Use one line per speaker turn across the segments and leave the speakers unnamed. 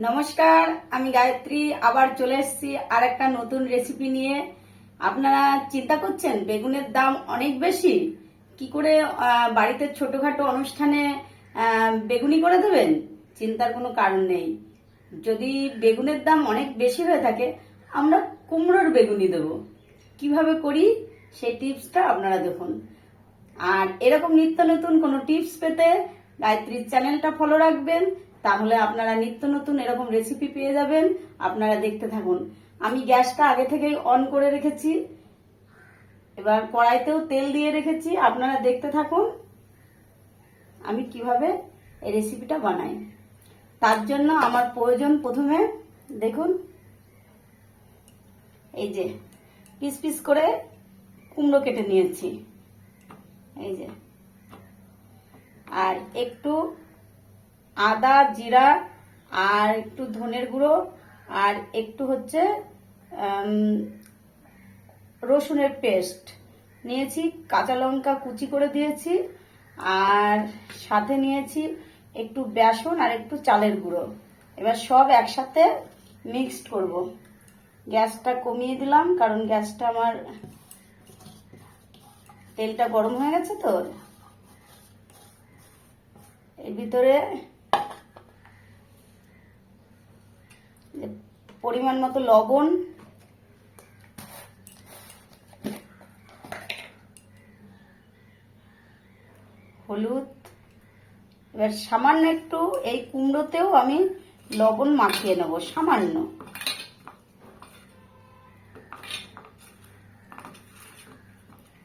নমস্কার, আমি গায়ত্রী আবার চলে এসেছি আর একটা নতুন রেসিপি নিয়ে। আপনারা চিন্তা করছেন বেগুনের দাম অনেক বেশি, কি করে বাড়িতে ছোটখাটো অনুষ্ঠানে বেগুনি করে দেবেন? চিন্তার কোনো কারণ নেই। যদি বেগুনের দাম অনেক বেশি হয়ে থাকে, আমরা কুমড়োর বেগুনি দেব। কিভাবে করি সেই টিপসটা আপনারা দেখুন। আর এরকম নিত্য নতুন কোনো টিপস পেতে গায়ত্রীর চ্যানেলটা ফলো রাখবেন, তাহলে আপনারা নিত্য নতুন এরকম রেসিপি পেয়ে যাবেন। আপনারা দেখতে থাকুন। আমি গ্যাসটা আগে থেকেই অন করে রেখেছি, এবার কড়াইতেও তেল দিয়ে রেখেছি। আপনারা দেখতে থাকুন আমি কিভাবে এই রেসিপিটা বানাই। তার জন্য আমার প্রয়োজন, প্রথমে দেখুন এই যে পিস পিস করে কুমড়ো কেটে নিয়েছি, এই যে, আর একটু আদা জিরা আর একটু ধনের গুঁড়ো আর একটু হচ্ছে রসুনের পেস্ট নিয়েছি, কাঁচা লঙ্কা কুচি করে দিয়েছি, আর সাথে নিয়েছি একটু বেসন আর একটু চালের গুঁড়ো। এবার সব একসাথে মিক্সড করব। গ্যাসটা কমিয়ে দিলাম কারণ গ্যাসটা আমার, তেলটা গরম হয়ে গেছে তো। এর ভিতরে পরিমাণ মতো লবণ, হলুদ, এবার সামান্য একটু এই কুমড়োতেও আমি লবণ মাখিয়ে নেব, সামান্য।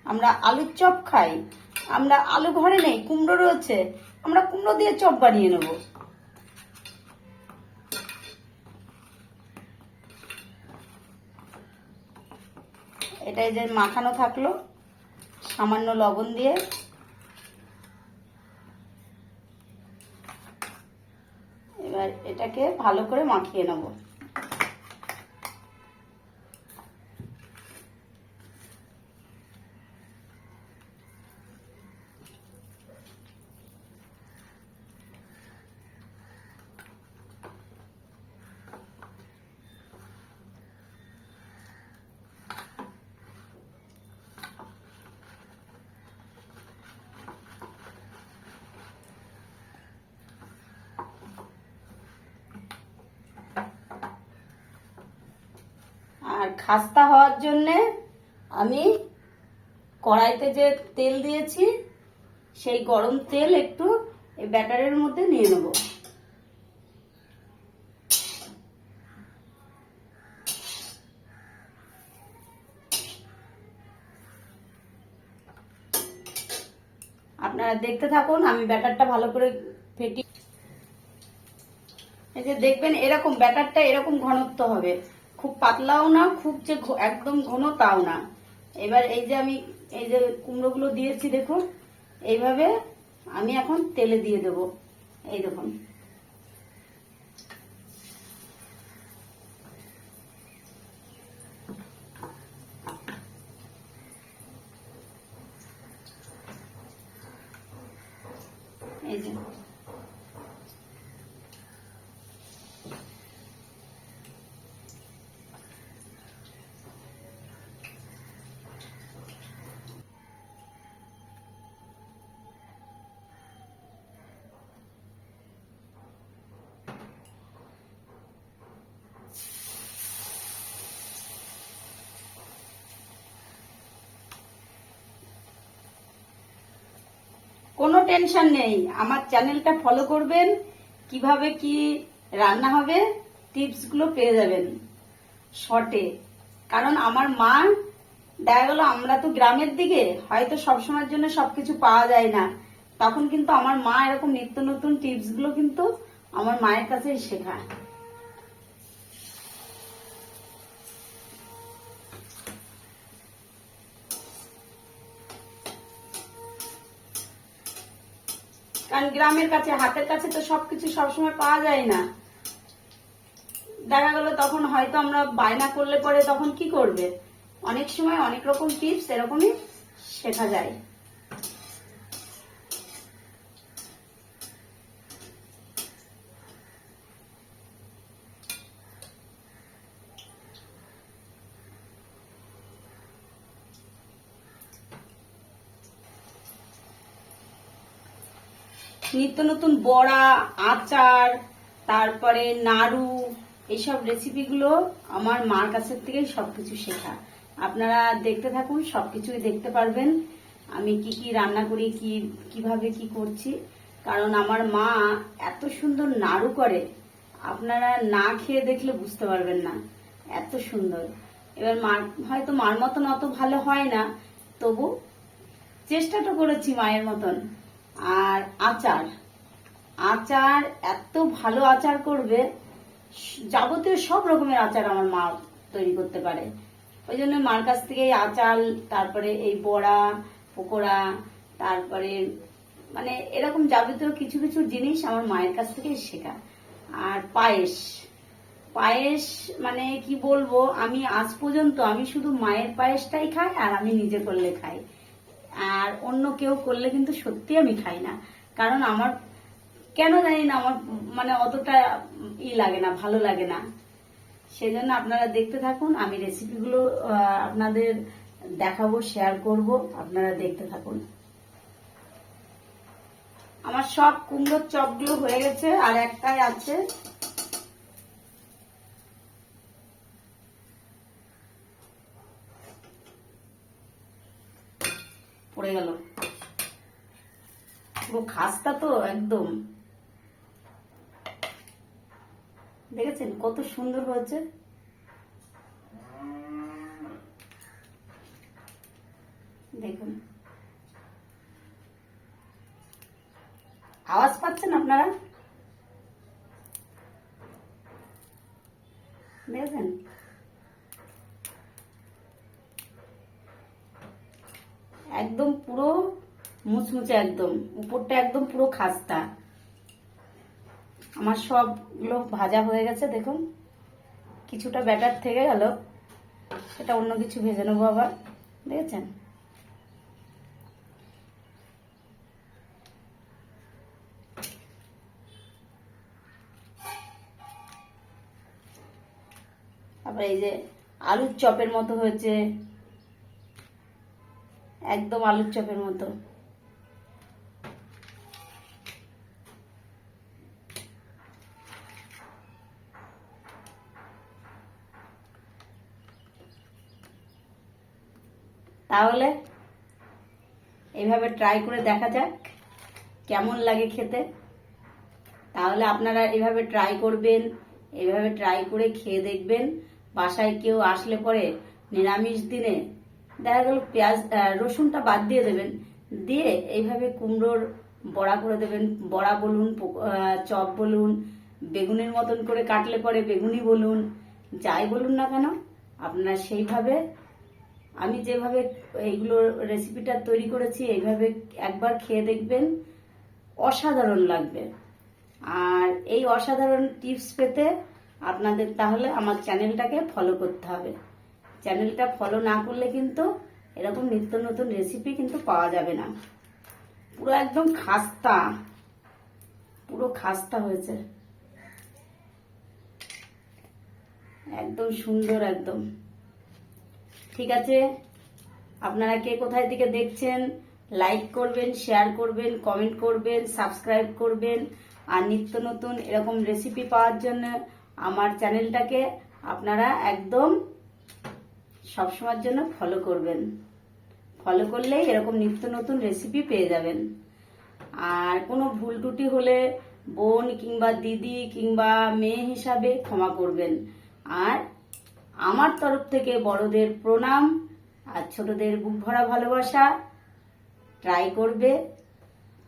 আমরা আলুর চপ খাই, আমরা আলু ঘরে নেই, কুমড়ো রয়েছে, আমরা কুমড়ো দিয়ে চপ বানিয়ে নেব। এটাই যে মাখানো থাকলো সামান্য লবণ দিয়ে। এবার এটাকে ভালো করে মাখিয়ে নেব। আর খাস্তা হওয়ার জন্যে আমি কড়াইতে যে তেল দিয়েছি সেই গরম তেল একটু এই ব্যাটারের মধ্যে নিয়ে নেব। আপনারা দেখতে থাকুন, আমি ব্যাটারটা ভালো করে ফেটি। এই যে দেখবেন এরকম ব্যাটারটা এরকম ঘনত্ব হবে, খুব পাতলাও না, খুব যে একদম ঘন তাও না। এবার এই যে আমি এই যে কুমড়োগুলো দিয়েছি দেখুন, এইভাবে আমি এখন তেলে দিয়ে দেব। এই দেখুন, এই যে কোনো টেনশন নেই, আমার চ্যানেলটা ফলো করবেন, কিভাবে কি রান্না হবে টিপসগুলো পেয়ে যাবেন শর্টে। কারণ আমার মা, দেখা গেল আমরা তো গ্রামের দিকে, হয়তো সবসময়ের জন্য সবকিছু পাওয়া যায় না, তখন কিন্তু আমার মা এরকম নিত্য নতুন টিপসগুলো কিন্তু আমার মায়ের কাছেই শেখা। কারণ গ্রামের কাছে, হাতের কাছে তো সবকিছু সবসময় পাওয়া যায় না। দেখা গেল তখন হয়তো আমরা বায়না করলে পরে তখন কি করবে, অনেক সময় অনেক রকম টিপস এরকমই শেখা যায়। নিত্য নতুন বড়া, আচার, তারপরে নাড়ু, এইসব রেসিপিগুলো আমার মার কাছের থেকেই সবকিছু শেখা। আপনারা দেখতে থাকুন, সবকিছুই দেখতে পারবেন আমি কি কি রান্না করি, কিভাবে কি করছি। কারণ আমার মা এত সুন্দর নাড়ু করে, আপনারা না খেয়ে দেখলে বুঝতে পারবেন না, এত সুন্দর। এবার হয়তো মার মতন অত ভালো হয় না, তবু চেষ্টাটা করেছি মায়ের মতন। আর আচার এত ভালো আচার করবে, যাবতীয় সব রকমের আচার আমার মা তৈরি করতে পারে। ওই জন্য মার কাছ থেকে এই আচার, তারপরে এই বড়া, পকোড়া, তারপরে মানে এরকম যাবতীয় কিছু কিছু জিনিস আমার মায়ের কাছ থেকে শেখা। আর পায়েস মানে কি বলবো, আমি আজ পর্যন্ত আমি শুধু মায়ের পায়েসটাই খাই, আর আমি নিজে করলে খাই। আর অন্য কেউ করলে কিন্তু সত্যি আমি খাই না, কারণ আমার কেন জানি না, আমার মানে অতটা লাগে না, ভালো লাগে না। সেই জন্য আপনারা দেখতে থাকুন, আমি রেসিপিগুলো আপনাদের দেখাবো, শেয়ার করব, আপনারা দেখতে থাকুন। আমার সব কুমড়োর চপগুলো হয়ে গেছে, আর একটাই আছে। পড়ে গেল, পুরো খাস্তা তো একদম, দেখেছেন কত সুন্দর হয়েছে। দেখুন, আওয়াজ পাচ্ছেন আপনারা? দেখেছেন একদম পুরো মুচমুচে, একদম উপরটা একদম পুরো খাস্তা। আমার সবগুলো ভাজা হয়ে গেছে, দেখুন কিছুটা ব্যাটার থেকে গেল, সেটা অন্য কিছু ভেজে নেবো আবার। দেখেছেন আবার এই যে আলুর চপের মতো হয়েছে, একদম আলুর চপের মতো। তাহলে এইভাবে ট্রাই করে দেখা যাক কেমন লাগে খেতে। তাহলে আপনারা এভাবে ট্রাই করবেন, এইভাবে ট্রাই করে খেয়ে দেখবেন। বাসায় কেউ আসলে পরে নিরামিষ দিনে দেখা গেল পেঁয়াজ রসুনটা বাদ দিয়ে দেবেন, দিয়ে এইভাবে কুমড়োর বড়া করে দেবেন। বড়া বলুন, চপ বলুন, বেগুনের মতন করে কাটলে পরে বেগুনি বলুন, যাই বলুন না কেন, আপনারা সেইভাবে আমি যেভাবে এইগুলো রেসিপিটা তৈরি করেছি এইভাবে একবার খেয়ে দেখবেন, অসাধারণ লাগবে। আর এই অসাধারণ টিপস পেতে আপনাদের তাহলে আমার চ্যানেলটাকে ফলো করতে হবে। চ্যানেলটা ফলো না করলে কিন্তু এরকম নিত্য নতুন রেসিপি কিন্তু পাওয়া যাবে না। পুরো একদম খাস্তা, পুরো খাস্তা হয়েছে, একদম সুন্দর একদম। ঠিক আছে, আপনারা কে কোথায় থেকে দেখছেন লাইক করবেন, শেয়ার করবেন, কমেন্ট করবেন, সাবস্ক্রাইব করবেন। আর নিত্য নতুন এরকম রেসিপি পাওয়ার জন্য আমার চ্যানেলটাকে আপনারা একদম সবসময়ের জন্য ফলো করবেন। ফলো করলেই এরকম নিত্য নতুন রেসিপি পেয়ে যাবেন। আর কোনো ভুল ত্রুটি হলে বোন কিংবা দিদি কিংবা মেয়ে হিসাবে ক্ষমা করবেন। আর আমার তরফ থেকে বড়দের প্রণাম, আর ছোটদের বুক ভরা ভালোবাসা। ট্রাই করবে,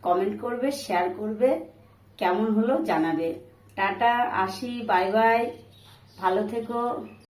কমেন্ট করবে, শেয়ার করবে, কেমন হলো জানাবে। টাটা, আসি, বাই বাই, ভালো থেকো।